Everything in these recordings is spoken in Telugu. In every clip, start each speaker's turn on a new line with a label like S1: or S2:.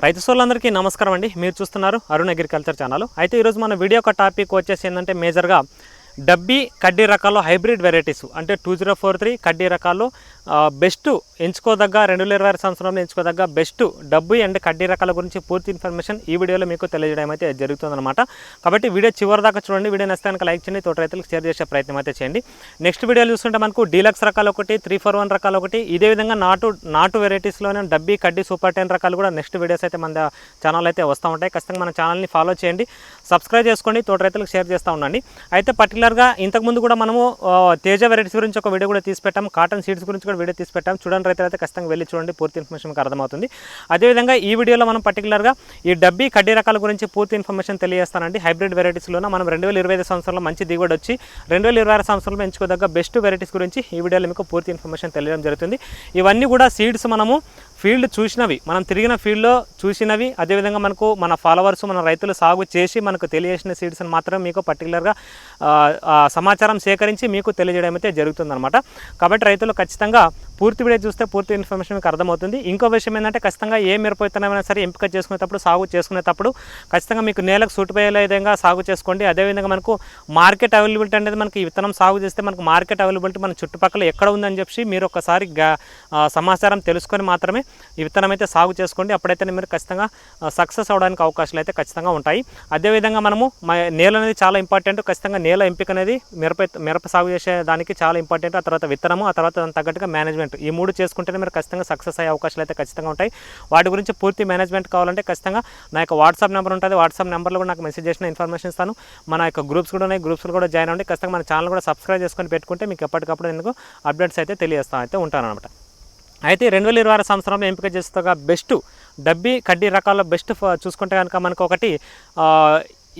S1: రైతు సోదరులందరికీ నమస్కారం అండి. మీరు చూస్తున్నారు అరుణ్ అగ్రికల్చర్ ఛానల్. అయితే ఈరోజు మన వీడియో ఒక టాపిక్ వచ్చేసి ఏంటంటే మేజర్గా డబ్బీ కడ్డీ రకాల్లో హైబ్రిడ్ వెరైటీస్ అంటే 2043 కడ్డీ రకాల్లో బెస్ట్ ఎంచుకోదగ్గ 2026 సంవత్సరంలో ఎంచుకోదగ్గ బెస్ట్ డబ్బీ అండ్ కడ్డీ రకాల గురించి పూర్తి ఇన్ఫర్మేషన్ ఈ వీడియోలో మీకు తెలియజేయడం అయితే జరుగుతుందన్నమాట. కాబట్టి వీడియో చివరి దాకా చూడండి. వీడియో నచ్చితే కనుక లైక్ చేయండి, తోట రైతులకు షేర్ చేసే ప్రయత్నం అయితే చేయండి. నెక్స్ట్ వీడియోలు చూస్తుంటే మనకు డీలక్స్ రకాలు ఒకటి, 341 రకాలు ఒకటి, ఇదే విధంగా నాటు వెరైటీస్లోనే డబ్బీ కడ్డీ సూపర్ 10 రకాలు కూడా నెక్స్ట్ వీడియోస్ అయితే మన ఛానల్ అయితే వస్తూ ఉంటాయి. ఖచ్చితంగా మన ఛానల్ని ఫాలో చేయండి, సబ్స్క్రైబ్ చేసుకోండి, తోట రైతులకు షేర్ చేస్తూ ఉండండి. అయితే పర్టికులర్గా ఇంతకుముందు కూడా మనము తేజ వెరైటీస్ గురించి ఒక వీడియో కూడా తీసి పెట్టాం, కాటన్ సీడ్స్ గురించి కూడా వీడియో తీసి పెట్టాం. చూడండి రైతులు అయితే ఖచ్చితంగా వెళ్ళి చూడండి, పూర్తి ఇన్ఫర్మేషన్ మీకు అర్థమవుతుంది. అదేవిధంగా ఈ వీడియోలో మనం పర్టికులర్గా ఈ డబ్బీ కడ్డీ రకాల గురించి పూర్తి ఇన్ఫర్మేషన్ తెలియజేస్తానండి. హైబ్రిడ్ వెరైటీస్లోనే మనం 2025 సంవత్సరంలో మంచి దిగుబడి వచ్చి 2026 సంవత్సరంలో ఎంచుకోదగ్గ బెస్ట్ వెరైటీస్ గురించి ఈ వీడియోలో మీకు పూర్తి ఇన్ఫర్మేషన్ తెలియడం జరుగుతుంది. ఇవన్నీ కూడా సీడ్స్ మనము ఫీల్డ్ చూసినవి, మనం తిరిగిన ఫీల్డ్లో చూసినవి, అదేవిధంగా మనకు మన ఫాలోవర్స్ మన రైతులు సాగు చేసి మనకు తెలియజేసిన సీడ్స్ని మాత్రం మీకు పర్టికులర్గా సమాచారం సేకరించి మీకు తెలియజేయడం అయితే జరుగుతుందన్నమాట. కాబట్టి రైతులు ఖచ్చితంగా పూర్తి వీడియో చూస్తే పూర్తి ఇన్ఫర్మేషన్ మీకు అర్థమవుతుంది. ఇంకో విషయం ఏంటంటే ఖచ్చితంగా ఏ మిరప విత్తనమైనా సరే ఎంపిక చేసుకునేటప్పుడు సాగు చేసుకునేటప్పుడు ఖచ్చితంగా మీకు నేలకు సూటిపోయే విధంగా సాగు చేసుకోండి. అదేవిధంగా మనకు మార్కెట్ అవైలబిలిటీ అనేది మనకి ఈ విత్తనం సాగు చేస్తే మనకు మార్కెట్ అవైలబిలిటీ మన చుట్టుపక్కల ఎక్కడ ఉందని చెప్పి మీరు ఒకసారి సమాచారం తెలుసుకొని మాత్రమే ఈ విత్తనం అయితే సాగు చేసుకోండి. అప్పుడైతే మీరు ఖచ్చితంగా సక్సెస్ అవడానికి అవకాశాలు అయితే ఖచ్చితంగా ఉంటాయి. అదేవిధంగా మనము నేల అనేది చాలా ఇంపార్టెంట్. ఖచ్చితంగా నేల ఎంపిక అనేది మిరప సాగు చేసే దానికి చాలా ఇంపార్టెంట్. ఆ తర్వాత విత్తనము, ఆ తర్వాత దానికి తగ్గట్టుగా మేనేజ్మెంట్, ఈ మూడు చేసుకుంటేనే మీరు ఖచ్చితంగా సక్సెస్ అయ్యే అవకాశాలు అయితే ఖచ్చితంగా ఉంటాయి. వాటి గురించి పూర్తి మేనేజ్మెంట్ కావాలంటే ఖచ్చితంగా నా యొక్క వాట్సాప్ నెంబర్ ఉంటుంది. వాట్సాప్ నెంబర్లో కూడా నాకు మెసేజ్ చేసిన ఇన్ఫర్మేషన్ ఇస్తాను. మన యొక్క గ్రూప్స్ కూడా ఉన్నాయి, గ్రూప్స్లో కూడా జాయిన్ అవ్వండి. ఖచ్చితంగా మన ఛానల్ కూడా సబ్స్క్రైబ్ చేసుకొని పెట్టుకుంటే మీకు ఎప్పటికప్పుడు నేను అప్డేట్స్ అయితే తెలియజేస్తాను అయితే ఉంటాను అనమాట. అయితే 2026 సంవత్సరంలో ఎంపిక చేస్తగా బెస్ట్ డబ్బీ కడ్డీ రకాల్లో బెస్ట్ చూసుకుంటే కనుక మనకు ఒకటి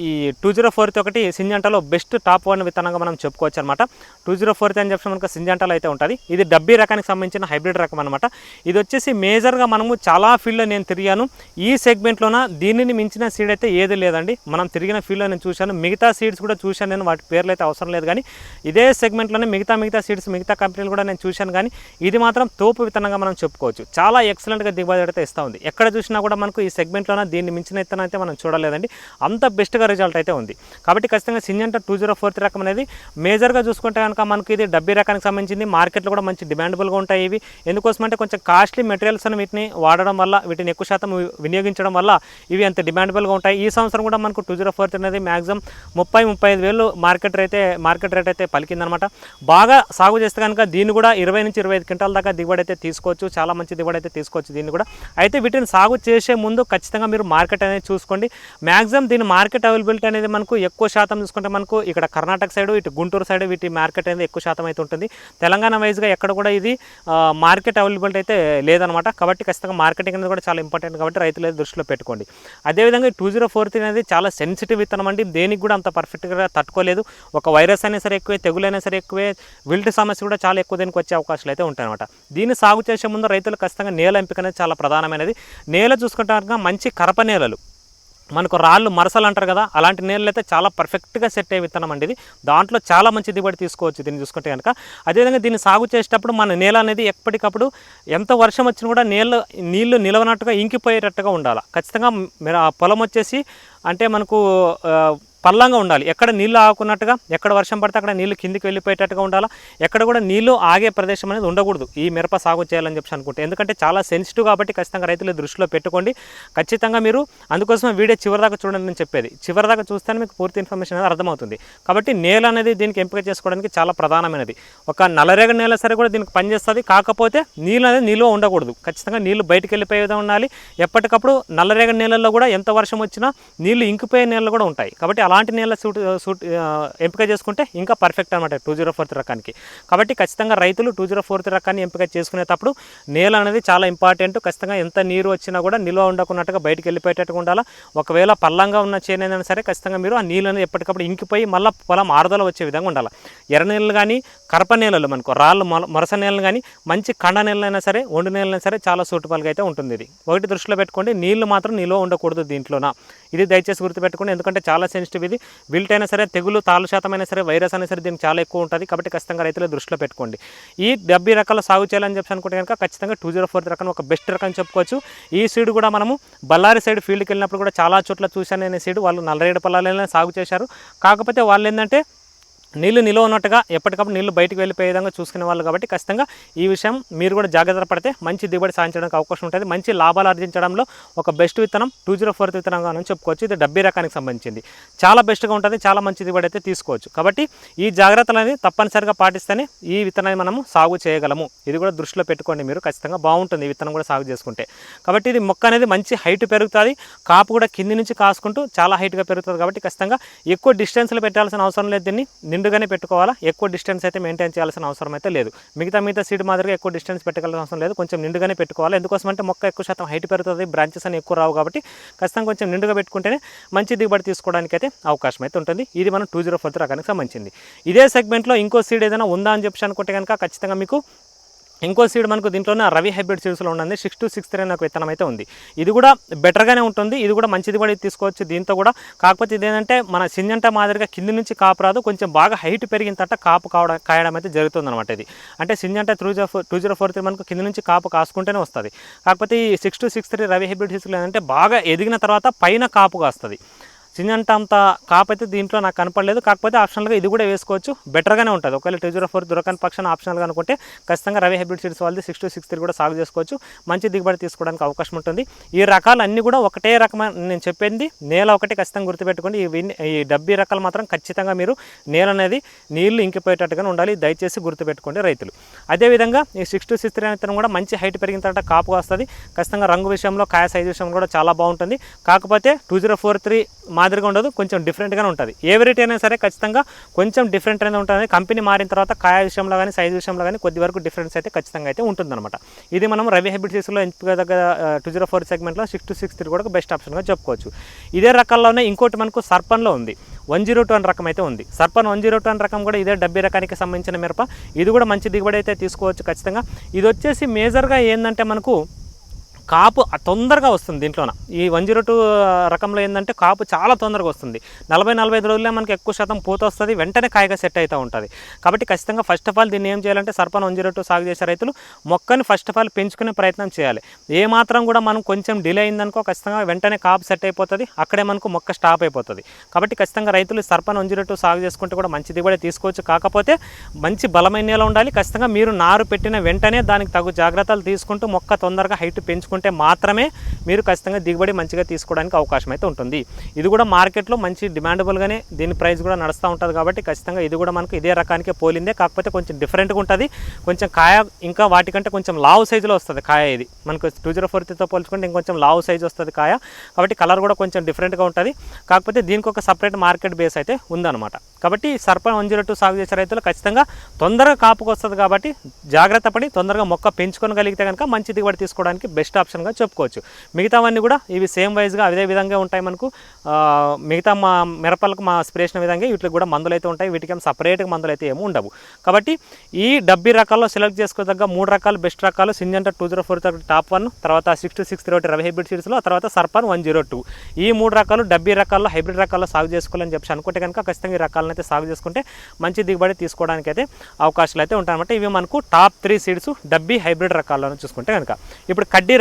S1: ఈ 2043 ఒకటి సింజంటాలో బెస్ట్ టాప్ 1 విత్తనంగా మనం చెప్పుకోవచ్చు అనమాట. 2043 అని చెప్పి మనకు సింజంటాలో అయితే ఉంటుంది. ఇది డబ్బీ రకానికి సంబంధించిన హైబ్రిడ్ రకం అనమాట. ఇది వచ్చేసి మేజర్గా మనము చాలా ఫీల్డ్లో నేను తిరిగాను. ఈ సెగ్మెంట్లోన దీనిని మించిన సీడ్ అయితే ఏది లేదండి. మనం తిరిగిన ఫీల్డ్లో నేను చూశాను, మిగతా సీడ్స్ కూడా చూశాను నేను, వాటి పేర్లు అయితే అవసరం లేదు. కానీ ఇదే సెగ్మెంట్లోనే మిగతా సీడ్స్ మిగతా కంపెనీలు కూడా నేను చూశాను. కానీ ఇది మాత్రం తోపు విత్తనంగా మనం చెప్పుకోవచ్చు. చాలా ఎక్సలెంట్గా దిగుబడి అయితే ఇస్తూ ఉంది. ఎక్కడ చూసినా కూడా మనకు ఈ సెగ్మెంట్లోన దీన్ని మించిన విత్తనం అయితే మనం చూడలేదండి. అంత బెస్ట్గా రిజల్ట్ అయితే ఉంది. కాబట్టి ఖచ్చితంగా సింజంటా 2043 రకం అనేది మేజర్గా చూసుకుంటే కనుక మనకి ఇది డబ్బీ రకానికి సంబంధించింది. మార్కెట్లో కూడా మంచి డిమాండబుల్గా ఉంటాయి ఇవి. ఎందుకోసం అంటే కొంచెం కాస్ట్లీ మెటీరియల్స్ అని వీటిని వాడడం వల్ల, వీటిని ఎక్కువ శాతం వినియోగించడం వల్ల ఇవి అంత డిమాండబుల్గా ఉంటాయి. ఈ సంవత్సరం కూడా మనకు 2043 అనేది మ్యాక్సిమం 30-35 వేలు మార్కెట్ రేట్ అయితే పలికిందనమాట. బాగా సాగు చేస్తే కనుక దీన్ని కూడా 20 నుంచి 25 క్వింటాల దాకా దిగుబడి అయితే తీసుకోవచ్చు. చాలా మంచి దిగుబడి అయితే తీసుకోవచ్చు దీన్ని కూడా. అయితే వీటిని సాగు చేసే ముందు ఖచ్చితంగా మీరు మార్కెట్ అనేది చూసుకోండి. మ్యాక్సిమం దీని మార్కెట్ అవైలబిలిటీ అనేది మనకు ఎక్కువ శాతం చూసుకుంటే మనకు ఇక్కడ కర్ణాటక సైడ్, ఇటు గుంటూరు సైడ్ వీటి మార్కెట్ అనేది ఎక్కువ శాతం అయితే ఉంటుంది. తెలంగాణ వైజ్గా ఎక్కడ కూడా ఇది మార్కెట్ అవైలబిలిటీ అయితే లేదనమాట. కాబట్టి ఖచ్చితంగా మార్కెటింగ్ అనేది కూడా చాలా ఇంపార్టెంట్. కాబట్టి రైతులు దృష్టిలో పెట్టుకోండి. అదేవిధంగా 2043 అనేది చాలా సెన్సిటివ్ విత్తనం అండి. దేనికి కూడా అంత పర్ఫెక్ట్గా తట్టుకోలేదు. ఒక వైరస్ అయినా సరే ఎక్కువే, తెగులైనా సరే ఎక్కువే, విల్ట్ సమస్య కూడా చాలా ఎక్కువ దీనికి వచ్చే అవకాశాలు అయితే ఉంటాయన్నమాట. దీన్ని సాగు చేసే ముందు రైతులు ఖచ్చితంగా నేల ఎంపిక అనేది చాలా ప్రధానమైనది. నేల చూసుకుంటే కనుక మంచి కరప నేలలు, మనకు రాళ్ళు మరసలు అంటారు కదా, అలాంటి నేలలు అయితే చాలా పర్ఫెక్ట్గా సెట్ అయ్యే విత్తనం అండి ఇది. దాంట్లో చాలా మంచి దిగుబడి తీసుకోవచ్చు దీన్ని చూసుకుంటే కనుక. అదేవిధంగా దీన్ని సాగు చేసేటప్పుడు మన నేల అనేది ఎప్పటికప్పుడు ఎంత వర్షం వచ్చినా కూడా నీళ్లు నిలవనట్టుగా ఇంకిపోయేటట్టుగా ఉండాలి. ఖచ్చితంగా పొలం వచ్చేసి అంటే మనకు పల్లంగా ఉండాలి. ఎక్కడ నీళ్ళు ఆగుకున్నట్టుగా, ఎక్కడ వర్షం పడితే అక్కడ నీళ్ళు కిందికి వెళ్ళిపోయేటట్టుగా ఉండాలా. ఎక్కడ కూడా నీళ్ళు ఆగే ప్రదేశం అనేది ఉండకూడదు ఈ మిరప సాగు చేయాలని చెప్పి అనుకుంటే. ఎందుకంటే చాలా సెన్సిటివ్ కాబట్టి ఖచ్చితంగా రైతులు దృష్టిలో పెట్టుకోండి. ఖచ్చితంగా మీరు అందుకోసం వీడియో చివరిదాకా చూడండి నేను చెప్పేది. చివరిదాకా చూస్తేనే మీకు పూర్తి ఇన్ఫర్మేషన్ అనేది అర్థమవుతుంది. కాబట్టి నేల అనేది దీనికి ఎంపిక చేసుకోవడానికి చాలా ప్రధానమైనది. ఒక నల్లరేగడి నేల సరే కూడా దీనికి పనిచేస్తుంది. కాకపోతే నీళ్ళు అనేది నిల్వ ఉండకూడదు. ఖచ్చితంగా నీళ్ళు బయటకు వెళ్ళిపోయే విధంగా ఉండాలి. ఎప్పటికప్పుడు నల్లరేగడి నేలల్లో కూడా ఎంత వర్షం వచ్చినా నీళ్ళు ఇంకిపోయే నేలలు కూడా ఉంటాయి. కాబట్టి అలాంటి నేల ఎంపిక చేసుకుంటే ఇంకా పర్ఫెక్ట్ అనమాట 2043 రకానికి. కాబట్టి ఖచ్చితంగా రైతులు 2043 రకాన్ని ఎంపిక చేసుకునేటప్పుడు నేల అనేది చాలా ఇంపార్టెంట్. ఖచ్చితంగా ఎంత నీరు వచ్చినా కూడా నిల్వ ఉండకున్నట్టుగా బయటకు వెళ్ళిపోయేటట్టుగా ఉండాలి. ఒకవేళ పల్లంగా ఉన్న చేనైనా సరే ఖచ్చితంగా మీరు ఆ నీళ్ళు అనేది ఎప్పటికప్పుడు ఇంకిపోయి మళ్ళీ పొలం ఆరుదల వచ్చే విధంగా ఉండాలి. ఎర్ర నేలలు కానీ, కరప నేలలు, మనకు రాళ్ళు మొరస నేలలు కానీ, మంచి కండ నేలైనా సరే, ఒండు నేలైనా సరే చాలా సూటబుల్గా అయితే ఉంటుంది. ఇది ఒకటి దృష్టిలో పెట్టుకోండి. నీళ్లు మాత్రం నిల్వ ఉండకూడదు దీంట్లోన. ఇది దయచేసి గుర్తుపెట్టుకోండి. ఎందుకంటే చాలా సెన్సిటివ్ ఇది విల్ట్ అయినా సరే, తెగులు తాళ్ళు శాతం అయినా సరే, వైరస్ అయినా సరే దీనికి చాలా ఎక్కువ ఉంటుంది. కాబట్టి ఖచ్చితంగా రైతులు దృష్టిలో పెట్టుకోండి. ఈ 70 రకాల సాగు చేయాలని చెప్పి అనుకుంటే కనుక ఖచ్చితంగా 204 రకం ఒక బెస్ట్ రకం చెప్పుకోవచ్చు. ఈ సీడ్ కూడా మనము బళ్ళారి సైడ్ ఫీల్డ్కి వెళ్ళినప్పుడు కూడా చాలా చోట్ల చూశాను నేను. సీడ్ వాళ్ళు 47 పొలాలైనా సాగు చేశారు. కాకపోతే వాళ్ళు ఏంటంటే నీళ్లు నిలువ ఉన్నట్టుగా ఎప్పటికప్పుడు నీళ్లు బయటకు వెళ్ళిపోయే విధంగా చూసుకునే వాళ్ళు. కాబట్టి ఖచ్చితంగా ఈ విషయం మీరు కూడా జాగ్రత్త పడితే మంచి దిగుబడి సాధించడానికి అవకాశం ఉంటుంది. మంచి లాభాలు ఆర్జించడంలో ఒక బెస్ట్ విత్తనం 204 విత్తనంగా అని చెప్పుకోవచ్చు. ఇది 70 రకానికి సంబంధించింది. చాలా బెస్ట్గా ఉంటుంది, చాలా మంచి దిగుబడి అయితే తీసుకోవచ్చు. కాబట్టి ఈ జాగ్రత్తలు అనేది తప్పనిసరిగా పాటిస్తేనే ఈ విత్తనాన్ని మనము సాగు చేయగలము. ఇది కూడా దృష్టిలో పెట్టుకోండి మీరు. ఖచ్చితంగా బాగుంటుంది ఈ విత్తనం కూడా సాగు చేసుకుంటే. కాబట్టి ఇది మొక్క అనేది మంచి హైట్ పెరుగుతుంది, కాపు కూడా కింది నుంచి కాసుకుంటూ చాలా హైట్గా పెరుగుతుంది. కాబట్టి ఖచ్చితంగా ఎక్కువ డిస్టెన్స్లో పెట్టాల్సిన అవసరం లేదు. దీన్ని నిండుగానే పెట్టుకోవాలా, ఎక్కువ డిస్టెన్స్ అయితే మెయింటైన్ చేయాల్సిన అవసరం అయితే లేదు. మిగతా సీడ్ మాదిరిగా ఎక్కువ డిస్టెన్స్ పెట్టగలిసిన అవసరం లేదు, కొంచెం నిండుగానే పెట్టుకోవాలి. ఎందుకోసం అంటే మొక్క ఎక్కువ శాతం హైట్ పెరుగుతుంది, బ్రాంచెస్ అని ఎక్కువ రావు. కాబట్టి ఖచ్చితంగా కొంచెం నిండుగా పెట్టుకుంటేనే మంచి దిగుబడి తీసుకోవడానికి అయితే అవకాశం అయితే ఉంటుంది. ఇది మనం 204 రకానికి సంబంధించింది. ఇదే సెగ్మెంట్లో ఇంకో సీడ్ ఏదైనా ఉందా అని చెప్పి అనుకుంటే కనుక ఖచ్చితంగా మీకు ఇంకో సీడ్ మనకు దీంట్లోనే రవి హైబ్రిడ్ సీడ్స్లో ఉన్నది 6263 అనే ఒక విత్తనం అయితే ఉంది. ఇది కూడా బెటర్గానే ఉంటుంది, ఇది కూడా మంచి దిగుబడి తీసుకోవచ్చు దీంతో కూడా. కాకపోతే ఇదేంటంటే మన సింజంటా మాదిరిగా కింది నుంచి కాపు రాదు, కొంచెం బాగా హైట్ పెరిగిన తర్వాత కాపు కాయడం అయితే జరుగుతుంది అనమాట. ఇది అంటే సింజంటా 2043 మనకు కింది నుంచి కాపు కాసుకుంటేనే వస్తుంది. కాకపోతే ఈ 6263 రవి హైబ్రిడ్ సీడ్స్లో ఏంటంటే బాగా ఎదిగిన తర్వాత పైన కాపు కాస్తుంది. సింజంటా అంత కాపు అయితే దీంట్లో నాకు కనపడలేదు. కాకపోతే ఆప్షనల్గా ఇది కూడా వేసుకోవచ్చు, బెటర్గానే ఉంటుంది. ఒకవేళ 204 దొరకని పక్షాన ఆప్షనల్గా అనుకుంటే ఖచ్చితంగా రవి హైబ్రిడ్ సీడ్స్ వాళ్ళది 6263 కూడా సాగు చేసుకోవచ్చు. మంచి దిగుబడి తీసుకోవడానికి అవకాశం ఉంటుంది. ఈ రకాలు అన్నీ కూడా ఒకటే రకమైన, నేను చెప్పింది నేల ఒకటి ఖచ్చితంగా గుర్తుపెట్టుకోండి. ఈ 70 రకాలు మాత్రం ఖచ్చితంగా మీరు నేల అనేది నీళ్లు ఇంకిపోయేటట్టుగానే ఉండాలి, దయచేసి గుర్తుపెట్టుకోండి రైతులు. అదేవిధంగా ఈ 6263 విత్తనం కూడా మంచి హైట్ పెరిగిన తర్వాత కాపు వస్తుంది. ఖచ్చితంగా రంగు విషయంలో, కాయ సైజు విషయంలో కూడా చాలా బాగుంటుంది. కాకపోతే 2043 మాదిరిగా ఉండదు, కొంచెం డిఫరెంట్గానే ఉంటుంది. ఏ వెరైటీ అయినా సరే ఖచ్చితంగా కొంచెం డిఫరెంట్ అనేది ఉంటుంది. కంపెనీ మారిన తర్వాత కాయ విషయంలో కానీ సైజు విషయంలో కానీ కొద్ది వరకు డిఫరెన్స్ అయితే ఖచ్చితంగా అయితే ఉంటుందన్నమాట. ఇది మనం రవి హైబ్రిడ్ సీడ్స్లో ఎంపిక దగ్గర 204 సెగ్మెంట్లో 6263 కూడా బెస్ట్ ఆప్షన్గా చెప్పుకోవచ్చు. ఇదే రకాల్లోనే ఇంకోటి మనకు సర్పన్లో ఉంది, 102 రకం అయితే ఉంది. సర్పన్ 102 రకం కూడా ఇదే 70 రకానికి సంబంధించిన మిరప. ఇది కూడా మంచి దిగుబడి అయితే తీసుకోవచ్చు ఖచ్చితంగా. ఇది వచ్చేసి మేజర్గా ఏంటంటే మనకు కాపు తొందరగా వస్తుంది. దీంట్లోన ఈ 102 రకంలో ఏంటంటే కాపు చాలా తొందరగా వస్తుంది. 40-45 రోజుల్లో మనకి ఎక్కువ శాతం పూత వస్తుంది, వెంటనే కాయగా సెట్ అవుతూ ఉంటుంది. కాబట్టి ఖచ్చితంగా ఫస్ట్ ఆఫ్ ఆల్ దీన్ని ఏం చేయాలంటే సర్పన్ 102 సాగు చేసే రైతులు మొక్కని ఫస్ట్ ఆఫ్ ఆల్ పెంచుకునే ప్రయత్నం చేయాలి. ఏ మాత్రం కూడా మనం కొంచెం డిలే అయిందనుకో ఖచ్చితంగా వెంటనే కాపు సెట్ అయిపోతుంది, అక్కడే మనకు మొక్క స్టాప్ అయిపోతుంది. కాబట్టి ఖచ్చితంగా రైతులు సర్పన్ 102 సాగు చేసుకుంటే కూడా మంచి దిగుబడి తీసుకోవచ్చు. కాకపోతే మంచి బలమైన నేల ఉండాలి. ఖచ్చితంగా మీరు నారు పెట్టిన వెంటనే దానికి తగు జాగ్రత్తలు తీసుకుంటూ మొక్క తొందరగా హైట్ పెంచుకుంటే మాత్రమే మీరు ఖచ్చితంగా దిగుబడి మంచిగా తీసుకోవడానికి అవకాశం అయితే ఉంటుంది. ఇది కూడా మార్కెట్లో మంచి డిమాండబుల్గానే దీని ప్రైస్ కూడా నడుస్తూ ఉంటుంది. కాబట్టి ఖచ్చితంగా ఇది కూడా మనకు ఇదే రకానికే పోలిందే, కాకపోతే కొంచెం డిఫరెంట్గా ఉంటుంది. కొంచెం కాయ ఇంకా వాటికంటే కొంచెం లావు సైజులో వస్తుంది కాయ. ఇది మనకు 204తో పోల్చుకుంటే ఇంకొంచెం లావు సైజు వస్తుంది కాయ. కాబట్టి కలర్ కూడా కొంచెం డిఫరెంట్గా ఉంటుంది. కాకపోతే దీనికి ఒక సపరేట్ మార్కెట్ బేస్ అయితే ఉందన్నమాట. కాబట్టి సర్పన్ 102 సాగు చేసే రైతులు ఖచ్చితంగా తొందరగా కాపుకు వస్తుంది. కాబట్టి జాగ్రత్త పడి తొందరగా మొక్క పెంచుకోగలిగితే కనుక మంచి దిగుబడి తీసుకోవడానికి బెస్ట్ ఆప్షన్గా చెప్పుకోవచ్చు. మిగతావన్నీ కూడా ఇవి సేమ్ వైజ్గా అదే విధంగా ఉంటాయి. మనకు మిగతా మా మిరపలకు మా స్ప్రేషన్ విధంగా వీటికి కూడా మందులు అయితే ఉంటాయి. వీటికి ఏం సపరేట్గా మందులు అయితే ఏమి ఉండవు. కాబట్టి ఈ 70 రకాల్లో సెలెక్ట్ చేసుకోదగ్గ 3 రకాలు బెస్ట్ రకాలు సింజంటా 204 టాప్ 1, తర్వాత 6263 రవి హైబ్రిడ్ సీడ్స్లో, తర్వాత సర్పన్ 102. ఈ 3 రకాలు 70 రకాల్లో హైబ్రిడ్ రకాల్లో సాగు చేసుకోవాలని చెప్పి అనుకుంటే కనుక ఖచ్చితంగా ఈ రకాలను అయితే సాగు చేసుకుంటే మంచి దిగుబడి తీసుకోవడానికి అయితే అవకాశాలు అయితే ఉంటాయన్నమాట. ఇవి మనకు టాప్ 3 సీడ్స్ 70 హైబ్రిడ్ రకాల్లో చూసుకుంటే కనుక. ఇప్పుడు కడ్డీ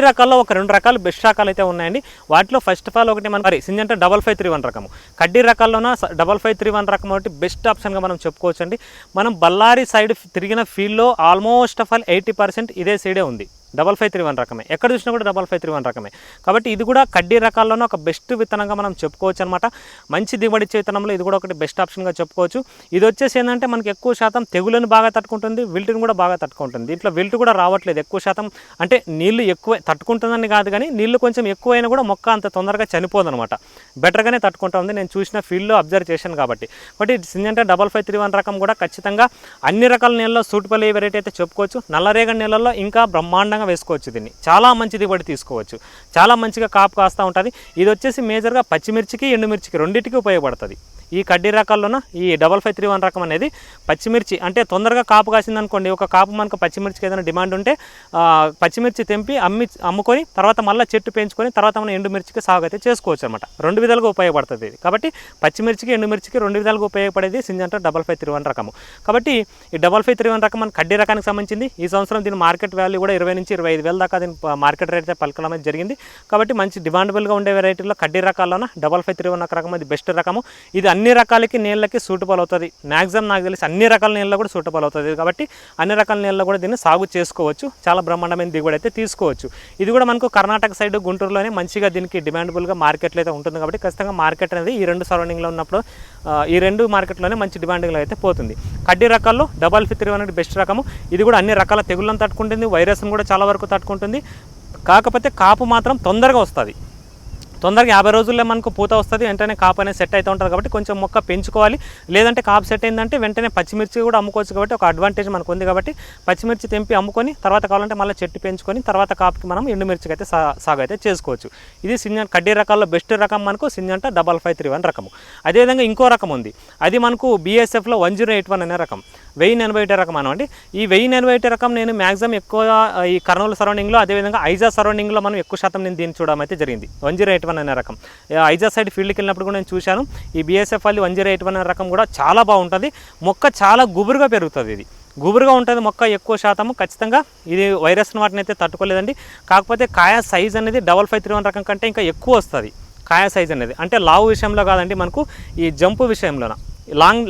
S1: రకాల్లో ఒక 2 రకాలు బెస్ట్ రకాలు అయితే ఉన్నాయండి. వాటిలో ఫస్ట్ ఆఫ్ ఆల్ ఒకటి మన సింజంటా 5531 రకము. కడ్డీ రకాల్లోన 5531 రకం ఒకటి బెస్ట్ ఆప్షన్గా మనం చెప్పుకోవచ్చు అండి. మనం బళ్ళారి సైడ్ తిరిగిన ఫీల్డ్లో ఆల్మోస్ట్ ఆఫ్ ఆల్ 80% ఇదే సైడే ఉంది. 5531 రకమే, ఎక్కడ చూసినా కూడా 5531 రకమే. కాబట్టి ఇది కూడా కడ్డీ రకాల్లోనే ఒక బెస్ట్ విత్తనంగా మనం చెప్పుకోవచ్చు అనమాట. మంచి దిగుబడి ఇచ్చే విత్తనంలో ఇది కూడా ఒకటి బెస్ట్ ఆప్షన్గా చెప్పుకోవచ్చు. ఇది వచ్చేసి ఏంటంటే మనకి ఎక్కువ శాతం తెగులను బాగా తట్టుకుంటుంది, విల్టుని కూడా బాగా తట్టుకుంటుంది. దీంట్లో విల్టు కూడా రావట్లేదు ఎక్కువ శాతం. అంటే నీళ్లు ఎక్కువ తట్టుకుంటుందని కాదు, కానీ నీళ్లు కొంచెం ఎక్కువైనా కూడా మొక్క అంత తొందరగా చనిపోదు అనమాట. బెటర్గానే తట్టుకుంటా ఉంది, నేను చూసిన ఫీల్డ్లో అబ్జర్వ్ చేశాను కాబట్టి. సింజంటా 5531 రకం కూడా ఖచ్చితంగా అన్ని రకాల నీళ్ళలో సూటబుల్ వెరైటీ అయితే చెప్పుకోవచ్చు. నల్లరేగడి నీళ్ళల్లో ఇంకా బ్రహ్మాండంగా వేసుకోవచ్చు. దీన్ని చాలా మంచి దిగుబడి తీసుకోవచ్చు, చాలా మంచిగా కాపు కాస్తూ ఉంటుంది. ఇది వచ్చేసి మేజర్గా పచ్చిమిర్చికి ఎండుమిర్చికి రెండింటికి ఉపయోగపడుతుంది. ఈ కడ్డీ రకాల్లోన ఈ 5531 రకం అనేది పచ్చిమిర్చి అంటే తొందరగా కాపు కాసింది అనుకోండి, ఒక కాపు మనకు పచ్చిమిర్చికి ఏదైనా డిమాండ్ ఉంటే పచ్చిమిర్చి తెంపి అమ్ముకొని తర్వాత మళ్ళీ చెట్టు పెంచుకొని తర్వాత మనం ఎండుమిర్చికి సాగు అయితే చేసుకోవచ్చు అనమాట. రెండు విధాలుగా ఉపయోగపడుతుంది ఇది. కాబట్టి పచ్చిమిర్చికి ఎండుమిర్చికి రెండు విధాలుగా ఉపయోగపడేది సింజంటా 5531 రకము. కాబట్టి ఈ 5531 రకం మన కడ్డీ రకానికి సంబంధించింది. ఈ సంవత్సరం దీని మార్కెట్ వాల్యూ కూడా 20 నుంచి 25,000 దాకా దీని మార్కెట్ రేట్ అయితే పలకడం అనేది జరిగింది. కాబట్టి మంచి డిమాండబుల్గా ఉండే వెరైటీలో కడ్డీ రకాల్లోన 5531 రకం అది బెస్ట్ రకము. ఇది అన్ని రకాలకి నీళ్ళకి సూటబుల్ అవుతుంది. మ్యాక్సిమం నాకు తెలిసి అన్ని రకాల నీళ్ళలో కూడా సూటబుల్ అవుతుంది. కాబట్టి అన్ని రకాల నీళ్ళలో కూడా దీన్ని సాగు చేసుకోవచ్చు. చాలా బ్రహ్మాండమైన దిగుబడి అయితే తీసుకోవచ్చు. ఇది కూడా మనకు కర్ణాటక సైడ్ గుంటూరులోనే మంచిగా దీనికి డిమాండబుల్గా మార్కెట్లో అయితే ఉంటుంది. కాబట్టి ఖచ్చితంగా మార్కెట్ అనేది ఈ రెండు సరౌండింగ్లో ఉన్నప్పుడు ఈ రెండు మార్కెట్లోనే మంచి డిమాండింగ్లో అయితే పోతుంది. కడ్డీ రకాల్లో 5531 అనేది బెస్ట్ రకము. ఇది కూడా అన్ని రకాల తెగుళ్ళను తట్టుకుంటుంది, వైరస్ను కూడా చాలా వరకు తట్టుకుంటుంది. కాకపోతే కాపు మాత్రం తొందరగా వస్తుంది. తొందరగా 50 రోజుల్లో మనకు పూత వస్తుంది, వెంటనే కాపు అనేది సెట్ అవుతూ ఉంటుంది. కాబట్టి కొంచెం మొక్క పెంచుకోవాలి. లేదంటే కాపు సెట్ అయిందంటే వెంటనే పచ్చిమిర్చి కూడా అమ్ముకోవచ్చు. కాబట్టి ఒక అడ్వాంటేజ్ మనకు ఉంది. కాబట్టి పచ్చిమిర్చి తెంపి అమ్ముకొని తర్వాత కావాలంటే మళ్ళీ చెట్టు పెంచుకొని తర్వాత కాపుకి మనం ఎండుమిర్చికి అయితే సాగు అయితే చేసుకోవచ్చు. ఇది కడ్డీ రకాల్లో బెస్ట్ రకం మనకు సింజంటా 5531 రకము. అదేవిధంగా ఇంకో రకం ఉంది. అది మనకు BSFలో 1081 అనే రకం, 1081 రకం అనమాట. ఈ 1081 రకం నేను మ్యాక్సిమం ఎక్కువ ఈ కర్నూలు సరౌండింగ్లో అదేవిధంగా ఐజా సరౌండింగ్లో మనం ఎక్కువ శాతం నేను దీన్ని చూడడం అయితే జరిగింది. 1081 అనే రకం ఐజా సైడ్ ఫీల్డ్కి వెళ్ళినప్పుడు కూడా నేను చూశాను. ఈ BSF వాళ్ళు 1081 అనే రకం కూడా చాలా బాగుంటుంది. మొక్క చాలా గుబురుగా పెరుగుతుంది. ఇది గుబురుగా ఉంటుంది మొక్క ఎక్కువ శాతము. ఖచ్చితంగా ఇది వైరస్ వాటిని అయితే తట్టుకోలేదండి. కాకపోతే కాయ సైజ్ అనేది 5531 రకం కంటే ఇంకా ఎక్కువ వస్తుంది. కాయ సైజ్ అనేది అంటే లావు విషయంలో కాదండి, మనకు ఈ జంపు విషయంలోన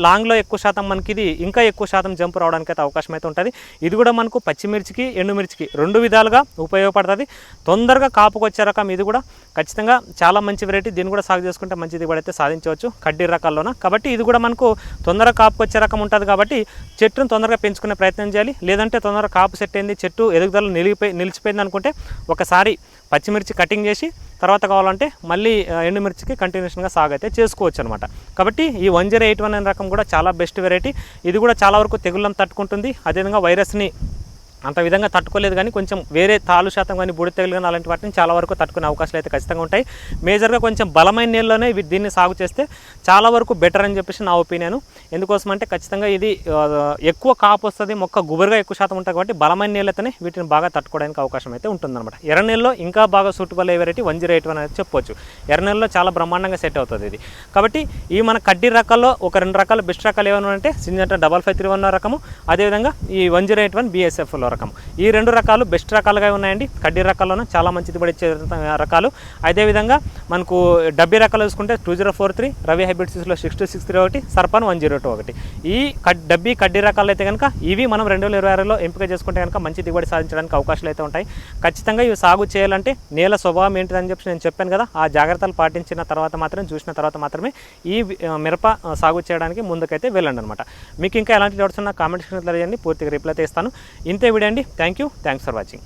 S1: లాంగ్లో ఎక్కువ శాతం మనకి ఇది ఇంకా ఎక్కువ శాతం జంపు రావడానికి అయితే అవకాశం అయితే ఉంటుంది. ఇది కూడా మనకు పచ్చిమిర్చికి ఎండుమిర్చికి రెండు విధాలుగా ఉపయోగపడుతుంది. తొందరగా కాపుకు వచ్చే రకం ఇది కూడా ఖచ్చితంగా చాలా మంచి వెరైటీ. దీన్ని కూడా సాగు చేసుకుంటే మంచి దిగుబడి అయితే సాధించవచ్చు కడ్డీ రకాల్లోన. కాబట్టి ఇది కూడా మనకు తొందరగా కాపుకు వచ్చే రకం ఉంటుంది. కాబట్టి చెట్టును తొందరగా పెంచుకునే ప్రయత్నం చేయాలి. లేదంటే తొందరగా కాపు సెట్ అయింది, చెట్టు ఎదుగుదల నిలిచిపోయింది అనుకుంటే ఒకసారి పచ్చిమిర్చి కటింగ్ చేసి తర్వాత కావాలంటే మళ్ళీ ఎండుమిర్చికి కంటిన్యూషన్గా సాగు అయితే చేసుకోవచ్చు అనమాట. కాబట్టి ఈ 1081 అనే రకం కూడా చాలా బెస్ట్ వెరైటీ. ఇది కూడా చాలా వరకు తెగుళ్ళను తట్టుకుంటుంది. అదేవిధంగా వైరస్ని అంత విధంగా తట్టుకోలేదు, కానీ కొంచెం వేరే తాలు శాతం కానీ బూడిద తెగులు కానీ అలాంటి వాటిని చాలా వరకు తట్టుకునే అవకాశాలు అయితే ఖచ్చితంగా ఉంటాయి. మేజర్గా కొంచెం బలమైన నీళ్ళలోనే దీన్ని సాగు చేస్తే చాలా వరకు బెటర్ అని చెప్పేసి నా ఒపీనియన్. ఎందుకోసం అంటే ఖచ్చితంగా ఇది ఎక్కువ కాపు వస్తుంది, మొక్క గుబురుగా ఎక్కువ శాతం ఉంటుంది. కాబట్టి బలమైన నీళ్ళతోనే వీటిని బాగా తట్టుకోవడానికి అవకాశం అయితే ఉంటుందన్నమాట. ఎర్ర నీళ్ళలో ఇంకా బాగా సూటబుల్ అయ్యే వెరైటీ 1081 అనేది చెప్పొచ్చు. ఎర్ర నీళ్ళలో చాలా బ్రహ్మాండంగా సెట్ అవుతుంది ఇది. కాబట్టి ఈ మన కడ్డీ రకాల్లో ఒక రెండు రకాల బెస్ట్ రకాలు ఏమైనా అంటే సింజంటా 5531 రకము, అదేవిధంగా ఈ 1081 BSFలో రకం. ఈ రెండు రకాలు బెస్ట్ రకాలుగా ఉన్నాయండి. కడ్డీ రకాల్లోనే చాలా మంచి దిగుబడి ఇచ్చే రకాలు. అదేవిధంగా మనకు డబ్బీ రకాలు చూసుకుంటే 2043, రవి హైబ్రిడ్స్లో 6263 సర్పన్ 102 ఈ డబ్బీ కడ్డీ రకాలు అయితే కనుక ఇవి మనం 2026లో ఎంపిక చేసుకుంటే కనుక మంచి దిగుబడి సాధించడానికి అవకాశాలు అయితే ఉంటాయి. ఖచ్చితంగా ఇవి సాగు చేయాలంటే నేల స్వభావం ఏంటిదని చెప్పి నేను చెప్పాను కదా, ఆ జాగ్రత్తలు పాటించిన తర్వాత మాత్రమే చూసిన తర్వాత మాత్రమే ఈ మిరప సాగు చేయడానికి ముందుకైతే వెళ్ళండి అనమాట. మీకు ఇంకా ఎలాంటి డౌట్స్ ఉన్నా కామెంట్ సెక్షన్లో తెలియజేయండి, పూర్తిగా రిప్లై అయితే ఇస్తాను. ఇంతే వీడియో అండి. Thank you, thanks for watching.